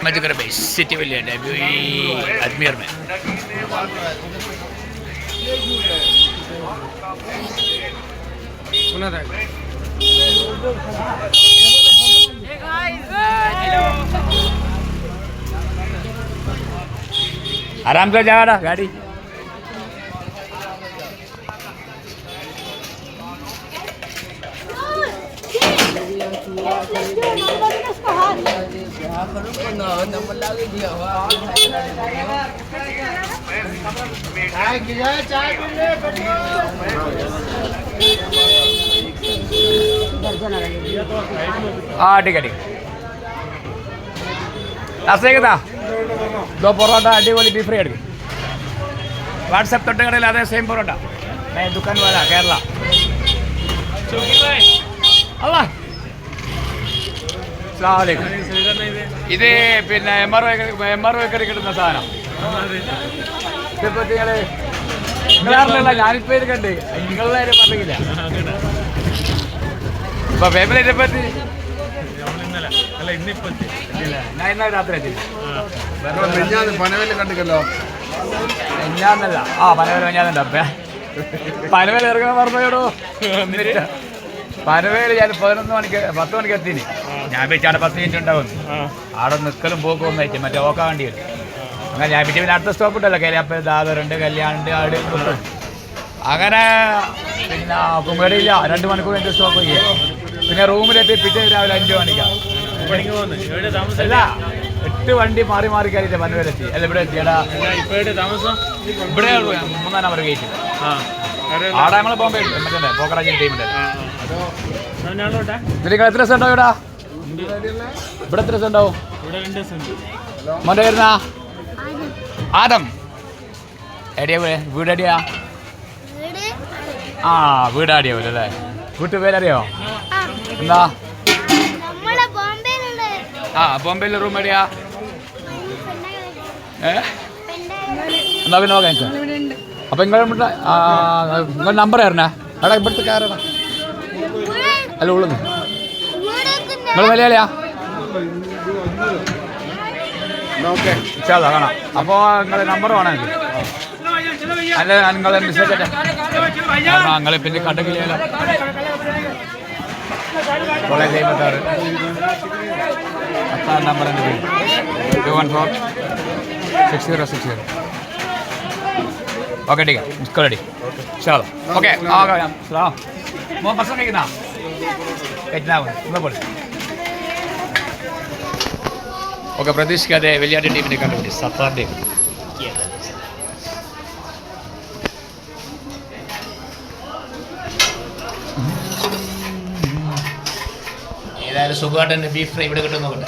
मजगर भाई सिटी में लेना है अजमेर में। आराम से जाएगा गाड़ी। हाँ ठीक है ठीक है। ऐसे था 2 പൊറോട്ട അടിപൊളി ബീഫ് ഫ്രൈ എടുക്കും. വാട്സപ്പ് തൊട്ടുകടയിൽ അതേ സെയിം പൊറോട്ട मैं दुकान वाला केरला അല്ല ഇത് പിന്നെ MRO ഒക്കെ കിട്ടുന്ന സാധനം. ഇതിപ്പോൾ നിങ്ങളല്ല ഞാനിപ്പോൾ ഇത് കണ്ട് നിങ്ങളുടെ കാര്യം പറഞ്ഞില്ല. ഇപ്പൊ ഫാമിലിയെ പറ്റി ഞാൻ ഇന്നലെ രാത്രി എത്തില്ല. പനവേല് കണ്ടിക്കല്ലോ ഞാന്നല്ല പനവേല് ഞാനുണ്ട്. പനവേല് ഇറങ്ങാൻ പറഞ്ഞോടോ. പനവേല് ഞാൻ 10 മണിക്ക് എത്തിന്. ഞാൻ വെച്ചാണ് 10 മിനിറ്റ് ഉണ്ടാവും. അവിടെ നിൽക്കലും പോക്കും ഒന്നായിട്ട് മറ്റേ ഓക്കാൻ വേണ്ടി വരും. അങ്ങനെ ഞാൻ പിന്നെ അടുത്ത സ്റ്റോപ്പ് ഉണ്ടല്ലോ കേരള ദാദറുണ്ട് കല്യാണുണ്ട് ആട് അങ്ങനെ പിന്നെ കുമ്പടിയില്ല 2 മണിക്കൂർ എൻ്റെ സ്റ്റോപ്പ് ചെയ്യാം. പിന്നെ റൂമിലെത്തി പിറ്റേ രാവിലെ 5 മണിക്കാണ്. അല്ല 8 വണ്ടി മാറി മാറി കയറിയിട്ട് പനവേലെത്തി. അല്ല ഇവിടെ എത്തിയടാ ഇവിടെ 3-ാം നമ്പർ ഗേറ്റ്. ആടെ നമ്മൾ ബോംബെ മറ്റേ പോക്കറാജി ടീമിൻ്റെ. നിങ്ങൾ എത്ര ദിവസം ഉണ്ടാവും ഇവിടെ എത്ര ദിവസം ഉണ്ടാവും? മോൻ്റെ വരുന്ന ആദം എടിയാ വീട് എടിയാ? വീട് അടിയാവൂല അല്ലേ? വീട്ടു പേരറിയോ? എന്താ ബോംബെയിലെ റൂം എടിയാ? എന്നാ പിന്നെ നോക്കാൻ അപ്പൊ നിങ്ങൾ നമ്പർ തരണേ. എടാ ഇവിടുത്തെ കാരണ അല്ല ഉള്ളത് നിങ്ങൾ മലയാളിയാ? കാണാം. അപ്പോൾ നിങ്ങളെ നമ്പർ വേണം എനിക്ക്. അല്ല നിങ്ങൾ മെസ്സേജ് നിങ്ങൾ പിന്നെ കണ്ടെങ്കിലോ കോളേജ് 56 10 നമ്പർ 214 6060. ओके ठीक है इसको रेडी चलो ओके आ गया सलाम मो पर्सन कितना कितना मैं बोल ओके പ്രതീക്ഷിക്കാതെ വലിയ ടീമിനെ കണ്ടുപിടി സത്താറിൻ്റെ ഏതായാലും സുഖമായിട്ട് തന്നെ ബീഫ് ഫ്രൈ ഇവിടെ കിട്ടും നോക്കട്ടെ.